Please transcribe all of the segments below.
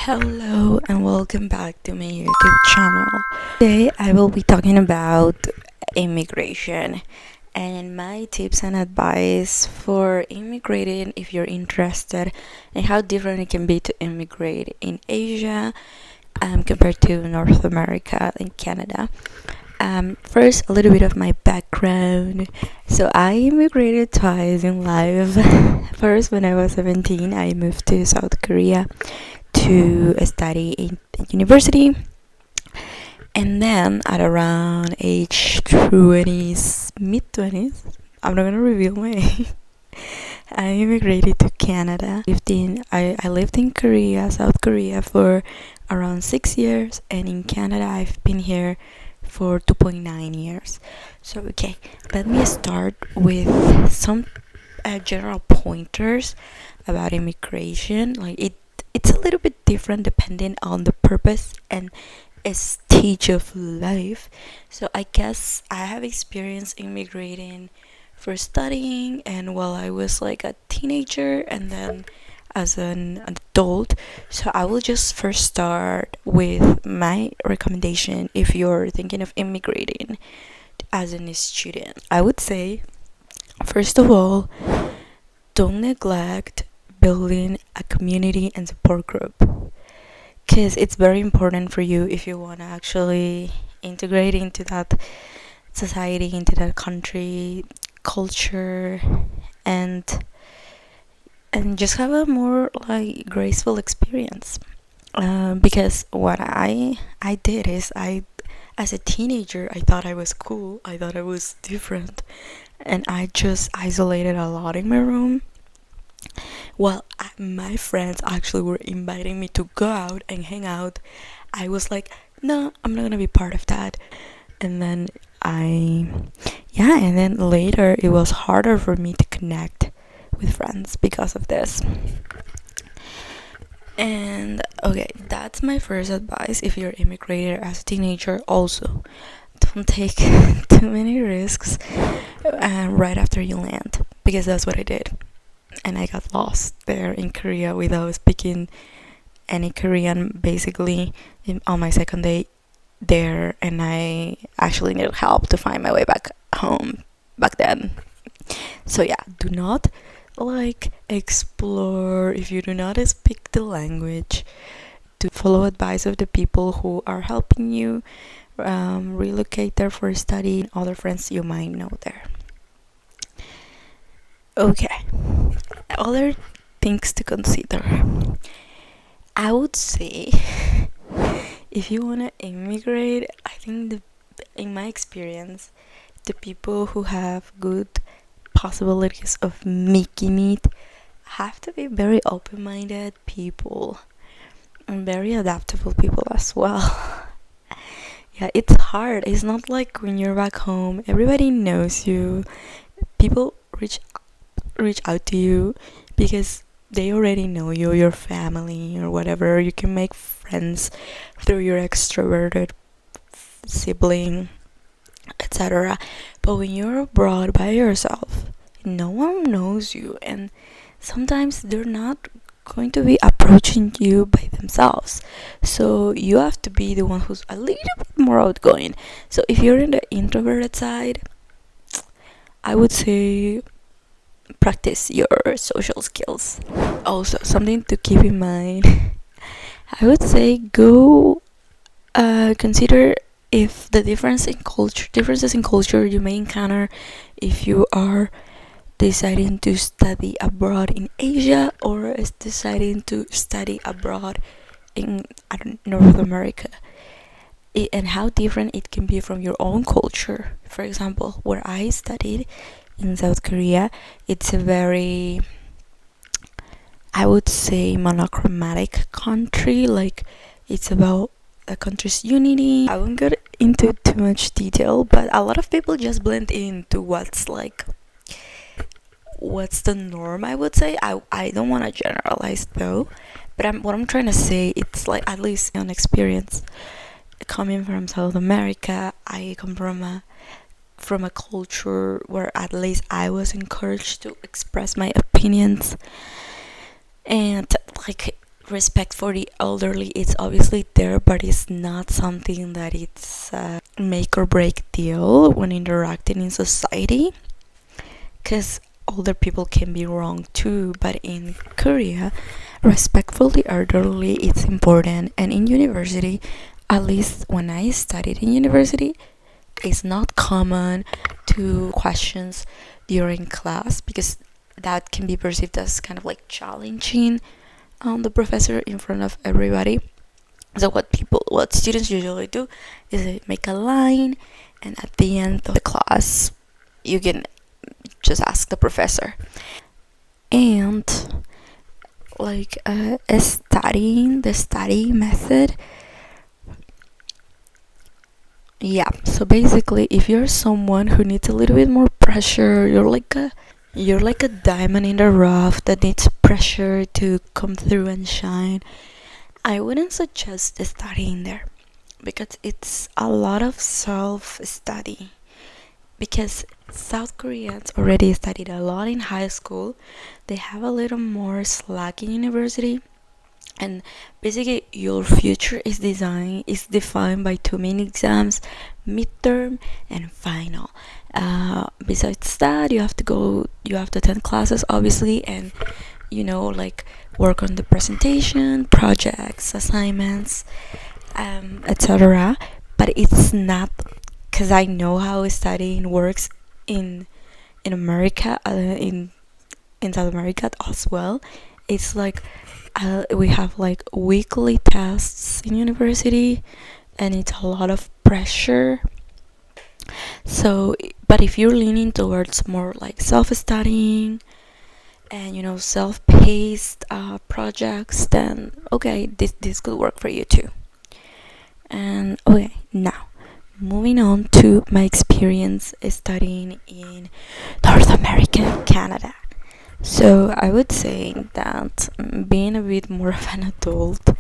Hello and welcome back to my YouTube channel. Today I will be talking about immigration and my tips and advice for immigrating if you're interested, and how different it can be to immigrate in Asia compared to North America and Canada. First, a little bit of my background. So I immigrated twice in life. First, when I was 17, I moved to South Korea to study in university, and then at around age 20s, mid 20s, I'm not gonna reveal my age. I immigrated to Canada. I lived in Korea, South Korea, for around 6 years, and in Canada I've been here for 2.9 years. So okay, let me start with some general pointers about immigration. It's a little bit different depending on the purpose and stage of life. So I guess I have experience immigrating for studying, and while I was like a teenager, and then as an adult. So I will just first start with my recommendation if you're thinking of immigrating as a student. I would say, first of all, don't neglect building a community and support group, because it's very important for you if you want to actually integrate into that society, into that country culture, and just have a more like graceful experience. Because what I did is, I as a teenager, I thought I was cool, I thought I was different, and I just isolated a lot in my room. Well, my friends actually were inviting me to go out and hang out. I was like, no, I'm not gonna be part of that. And then and then later it was harder for me to connect with friends because of this. And okay, that's my first advice if you're immigrated as a teenager. Also, don't take too many risks right after you land, because that's what I did. And I got lost there in Korea without speaking any Korean basically on my second day there, and I actually needed help to find my way back home back then. So yeah, do not explore if you do not speak the language. To follow advice of the people who are helping you relocate there for study, and other friends you might know there. Okay, other things to consider. I would say, if you want to immigrate, I think in my experience, the people who have good possibilities of making it have to be very open-minded people and very adaptable people as well. Yeah, it's hard. It's not like when you're back home, everybody knows you. People reach out to you because they already know you, your family, or whatever. You can make friends through your extroverted sibling, etc. But when you're abroad by yourself, no one knows you, and sometimes they're not going to be approaching you by themselves. So you have to be the one who's a little bit more outgoing. So if you're in the introverted side, I would say practice your social skills. Also, something to keep in mind, I would say go consider if the differences in culture you may encounter if you are deciding to study abroad in Asia, or is deciding to study abroad in North America, and how different it can be from your own culture. For example, where I studied in South Korea, it's a very, I would say, monochromatic country. Like, it's about the country's unity. I won't get into too much detail, but a lot of people just blend into what's the norm, I would say. I don't want to generalize though, but what I'm trying to say, it's like, at least on experience, coming from South America, I come from a culture where at least I was encouraged to express my opinions. And like, respect for the elderly, it's obviously there, but it's not something that it's a make or break deal when interacting in society, because older people can be wrong too. But in Korea, respect for the elderly it's important. And in university, at least when I studied in university, it's not common to questions during class, because that can be perceived as kind of like challenging the professor in front of everybody. So what students usually do is they make a line, and at the end of the class, you can just ask the professor. And like studying the study method, yeah. So basically, if you're someone who needs a little bit more pressure, you're like a diamond in the rough that needs pressure to come through and shine. I wouldn't suggest studying there, because it's a lot of self study. Because South Koreans already studied a lot in high school, they have a little more slack in university, and basically your future is defined by two main exams: midterm and final. Besides that, you have to attend classes, obviously, and like work on the presentation, projects, assignments, etc. But it's not, because I know how studying works in America, in South America as well. It's like we have like weekly tests in university, and it's a lot of pressure. So, but if you're leaning towards more like self-studying and self-paced projects, then okay, this could work for you too. And okay, now moving on to my experience studying in North America, Canada. So I would say that being a bit more of an adult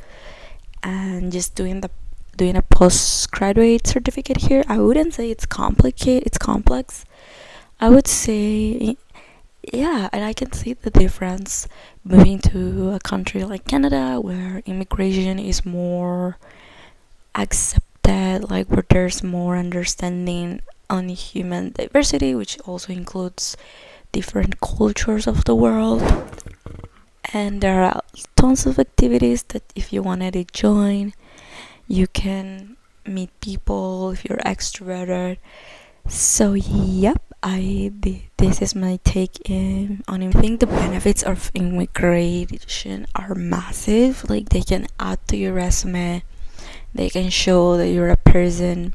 and just doing a postgraduate certificate here, I wouldn't say it's complicated. It's complex. I would say, yeah, and I can see the difference moving to a country like Canada, where immigration is more accepted, like where there's more understanding on human diversity, which also includes different cultures of the world. And there are tons of activities that if you wanted to join, you can meet people if you're extroverted. So yep, this is my take on it. I think the benefits of immigration are massive. Like, they can add to your resume. They can show that you're a person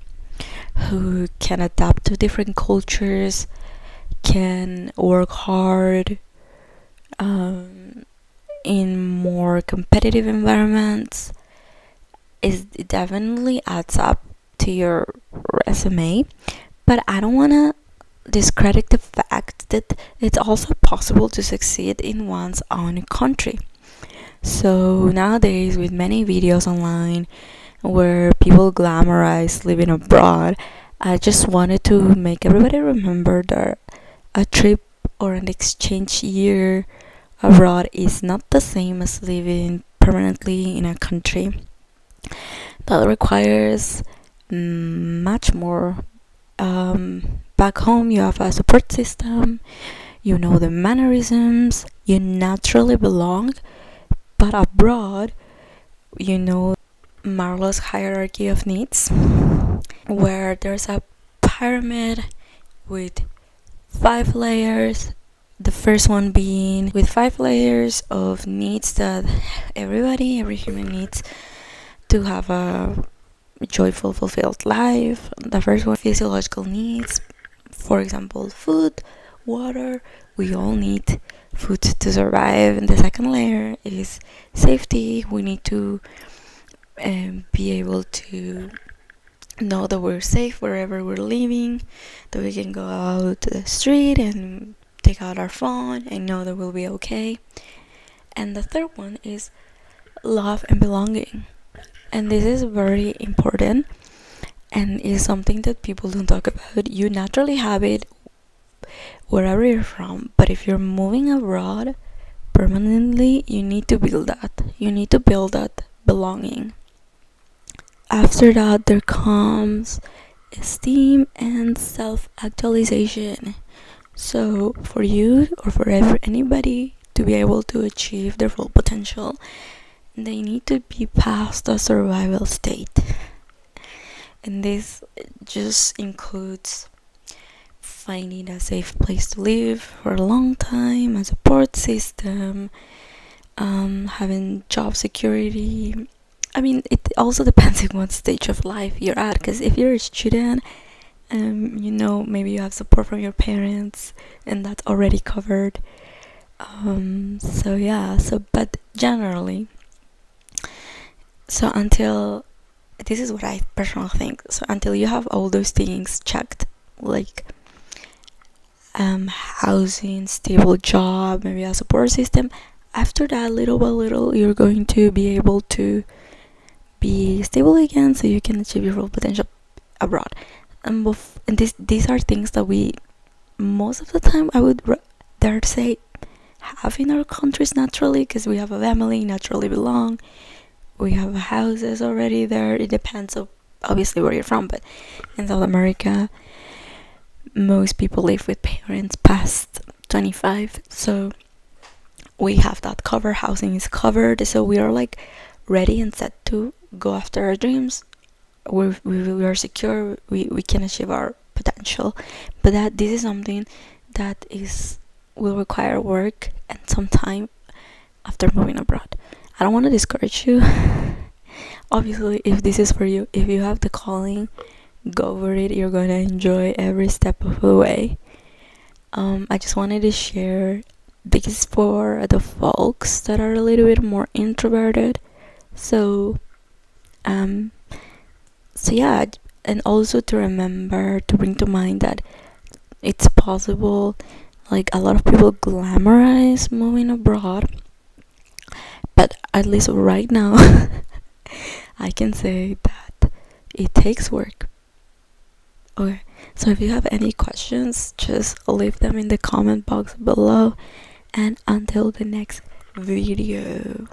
who can adapt to different cultures, can work hard in more competitive environments. It definitely adds up to your resume. But I don't want to discredit the fact that it's also possible to succeed in one's own country. So nowadays, with many videos online where people glamorize living abroad, I just wanted to make everybody remember that a trip or an exchange year abroad is not the same as living permanently in a country. That requires much more. Back home, you have a support system, you know the mannerisms, you naturally belong, but abroad, you know Maslow's hierarchy of needs, where there's a pyramid with 5 layers. The first one being with 5 layers of needs that every human needs to have a joyful, fulfilled life. The first one, physiological needs, for example, food, water. We all need food to survive. And the second layer is safety. We need to be able to know that we're safe wherever we're living, that we can go out to the street and take out our phone and know that we'll be okay. And the third one is love and belonging. And this is very important and is something that people don't talk about. You naturally have it wherever you're from, but if you're moving abroad, permanently, you need to build that. You need to build that belonging. After that, there comes esteem and self-actualization. So for you or for anybody to be able to achieve their full potential, they need to be past the survival state. And this just includes finding a safe place to live for a long time, a support system, having job security. I mean, it also depends on what stage of life you're at, because if you're a student, maybe you have support from your parents, and that's already covered. But generally, so until, this is what I personally think, so until you have all those things checked, like housing, stable job, maybe a support system, after that, little by little, you're going to be able to be stable again, so you can achieve your full potential abroad. And these are things that we, most of the time, I would dare to say, have in our countries naturally, because we have a family, naturally belong, we have houses already there. It depends of obviously where you're from, but in South America, most people live with parents past 25, so we have that covered. Housing is covered, so we are like ready and set to go after our dreams. We are secure, we can achieve our potential, but that this is something that will require work and some time after moving abroad. I don't want to discourage you. Obviously, if this is for you, if you have the calling, go for it. You're gonna enjoy every step of the way. I just wanted to share this for the folks that are a little bit more introverted. So yeah, and also to remember to bring to mind that it's possible. Like, a lot of people glamorize moving abroad, but at least right now, I can say that it takes work. Okay, so if you have any questions, just leave them in the comment box below, and until the next video.